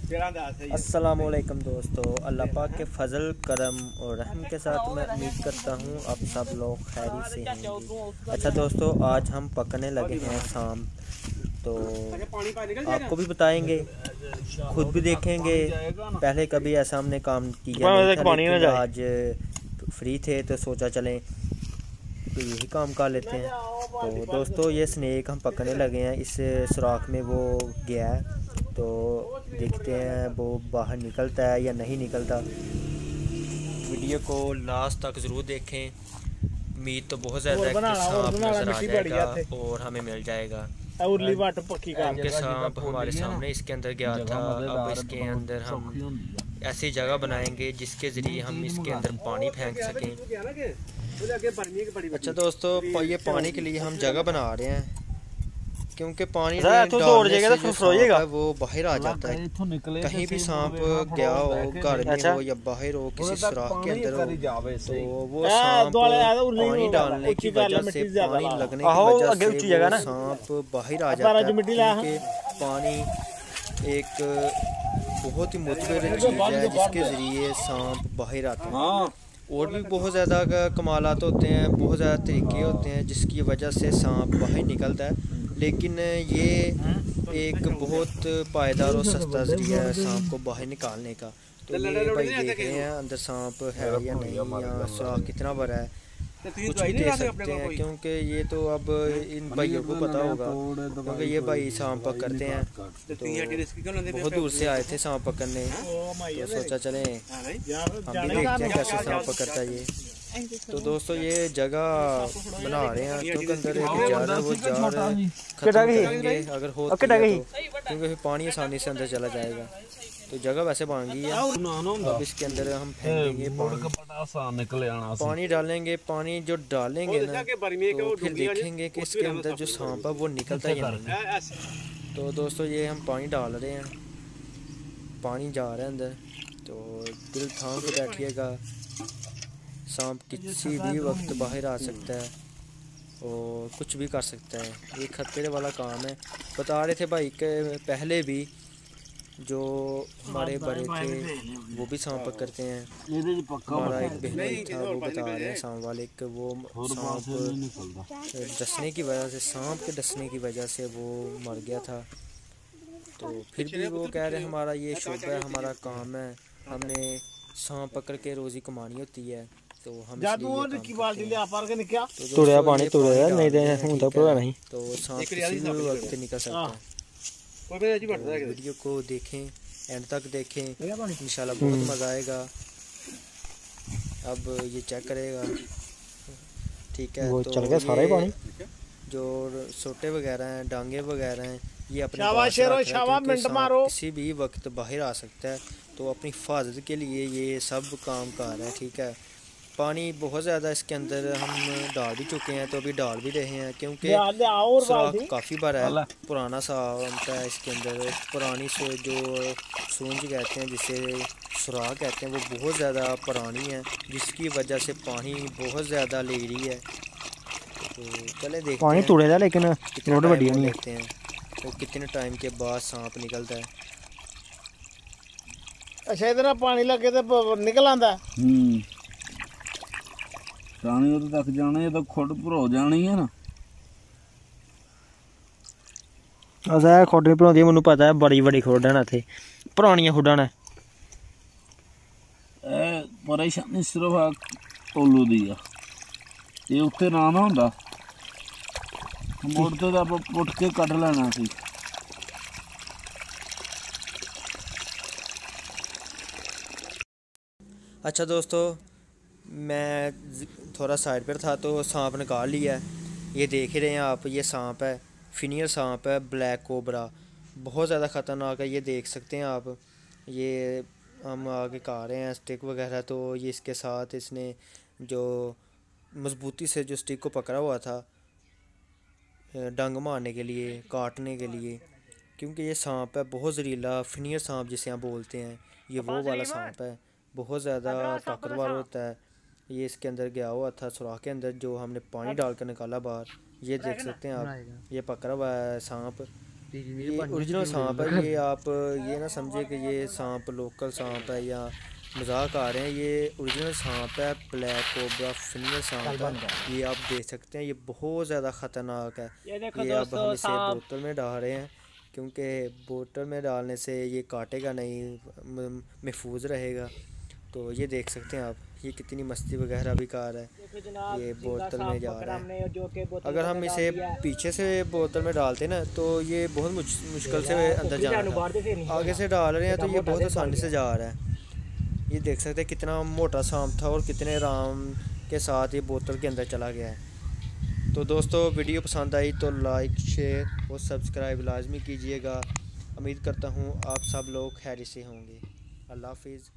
अस्सलामुअलैकुम दोस्तों, अल्लाह पाक के फ़ज़ल करम और रहम के साथ मैं उम्मीद करता हूँ आप सब लोग खैरियत से होंगे। अच्छा दोस्तों, आज हम पकने लगे हैं शाम, तो आपको भी बताएंगे, खुद भी देखेंगे। पहले कभी ऐसा हमने काम किया नहीं था, लेकिन आज फ्री थे तो सोचा चलें तो यही काम कर लेते हैं। तो दोस्तों, ये स्नेक हम पकड़ने लगे हैं। इस सुराख में वो गया है, तो देखते हैं वो बाहर निकलता है या नहीं निकलता। वीडियो को लास्ट तक ज़रूर देखें। उम्मीद तो बहुत ज़्यादा है कि सांप नज़र आ जाएगा और हमें मिल जाएगा, क्योंकि सांप हमारे सामने इसके अंदर गया था। अब इसके अंदर हम ऐसी जगह बनाएंगे जिसके ज़रिए हम इसके अंदर पानी फेंक सकें। अच्छा दोस्तों, ये पानी के लिए हम जगह बना रहे हैं, क्योंकि पानी डालने से जो सांप है वो बाहर आ जाता है। कहीं भी सांप गया हो, घर में हो या बाहर हो, किसी सुराख के अंदर हो, तो वो सांप पानी डालने की वजह से, पानी लगने की वजह से वो सांप बाहर आ जाता है। क्योंकि पानी एक बहुत ही मुतबर चीज़ है जिसके ज़रिए सांप बाहर आते हैं। और भी बहुत ज़्यादा कमालात होते हैं, बहुत ज़्यादा तरीके होते हैं जिसकी वजह से सांप बाहर निकलता है, लेकिन ये एक बहुत पायदार और सस्ता ज़रिया है सांप को बाहर निकालने का। तो ये भाई देख रहे हैं अंदर सांप है या नहीं, या सुराख कितना बड़ा है, कुछ भी देख सकते हैं, क्योंकि ये तो अब इन भाइयों को पता होगा, क्योंकि ये भाई सांप पकड़ते हैं। तो बहुत दूर से आए थे सांप पकड़ने, तो सोचा चलें हम भी देखते हैं कैसे सांप पकड़ता है ये। तो दोस्तों, ये जगह बना रहे हैं, क्योंकि अंदर एक जार है, वो जार खत्म करेंगे अगर हो तो, क्योंकि फिर पानी आसानी से अंदर चला जाएगा। तो जगह वैसे बन गई है, अब इसके अंदर हम फेंकेंगे पानी डालेंगे। पानी जो डालेंगे ना, तो फिर देखेंगे कि इसके अंदर जो सांप है वो निकलता है या नहीं। तो दोस्तों, ये हम पानी डाल रहे हैं, पानी जा रहा है अंदर, तो दिल थाम के बैठिएगा। सांप किसी भी वक्त बाहर आ सकता है और कुछ भी कर सकता है, ये खतरे वाला काम है। बता रहे थे भाई के पहले भी जो हमारे बड़े थे वो भी सांप पकड़ते हैं। हमारा एक बहन था, वो बता रहे हैं सांप वाले कि वो सांप डसने की वजह से, सांप के डसने की वजह से वो मर गया था। तो फिर भी वो कह रहे हैं हमारा ये शौक है, हमारा काम है, हमने सांप पकड़ के रोज़ी कमानी होती है, तो हम तो सांप किसी भी वक्त निकल सकता है। तो वीडियो को देखें, एंड तक देखें, इंशाल्लाह बहुत मज़ा आएगा। अब ये चेक करेगा, ठीक है। तो चल गया सारा ही पानी। जो सोटे वगैरह हैं, डांगे वगैरह हैं, ये अपने किसी भी वक्त बाहर आ सकता है, तो अपनी हिफाजत के लिए ये सब काम कर रहा है, ठीक है। पानी बहुत ज़्यादा इसके अंदर हम डाल भी चुके हैं, तो अभी डाल भी रहे हैं, क्योंकि सुराख काफ़ी बड़ा है, पुराना सा है इसके अंदर। पुरानी से जो सूंज कहते हैं, जिसे सुराख कहते हैं, वो बहुत ज़्यादा पुरानी है, जिसकी वजह से पानी बहुत ज़्यादा ले रही है। तो चले देखते पानी हैं तोड़ेगा, लेकिन रोड बड़ी नहीं देखते हैं वो कितने टाइम के बाद सांप निकलता है। अच्छा, इधर पानी लगे तो निकल आंदा। पानी उधर तक जाना है तो खुद भरो जानी है ना। असा खुड नहीं भराती, मैनू पता है बड़ी बड़ी खुड है इत्थे, पुरानियां खुडां ने। परेशानी सिर्फ ओलू दी आ, ये उत्ते ना हुंदा मुड़ते तो आप पुट के कट लेना सी। अच्छा दोस्तों, मैं थोड़ा साइड पर था तो सांप निकाल लिया है। ये देख ही रहे हैं आप, ये सांप है, फिनियर सांप है, ब्लैक कोबरा, बहुत ज़्यादा ख़तरनाक है। ये देख सकते हैं आप, ये हम आगे खा रहे हैं स्टिक वगैरह, तो ये इसके साथ इसने जो मज़बूती से जो स्टिक को पकड़ा हुआ था डंग मारने के लिए, काटने के लिए, क्योंकि ये सांप है बहुत ज़हरीला, फिनियर सांप जिसे हम बोलते हैं, ये वो वाला सांप है, बहुत ज़्यादा ताकतवर होता है। ये इसके अंदर गया हुआ था सुराख के अंदर, जो हमने पानी डाल कर निकाला बाहर। ये देख सकते हैं आप, ये पकड़ा हुआ है सांप, ये ओरिजिनल सांप है। ये आप ये ना समझे कि ये सांप लोकल सांप है या मजाक आ रहे हैं। ये ओरिजिनल सांप है, ब्लैक कोबरा फीमेल सांप है। ये आप देख सकते हैं, ये बहुत ज़्यादा ख़तरनाक है। ये अब हम इसे बोतल में डाल रहे हैं क्योंकि बोतल में डालने से ये काटेगा नहीं, महफूज रहेगा। तो ये देख सकते हैं आप, ये कितनी मस्ती वगैरह भी कार है। ये बोतल में जा रहा है। अगर हम इसे पीछे से बोतल में डालते ना तो ये बहुत मुश्किल से अंदर जाना, आगे से डाल रहे हैं तो ये बहुत आसानी से जा रहा है। ये देख सकते हैं कितना मोटा सांप था और कितने आराम के साथ ये बोतल के अंदर चला गया है। तो दोस्तों वीडियो पसंद आई तो लाइक शेयर और सब्सक्राइब लाजमी कीजिएगा। उम्मीद करता हूँ आप सब लोग खैरियत से होंगे। अल्लाह हाफिज़।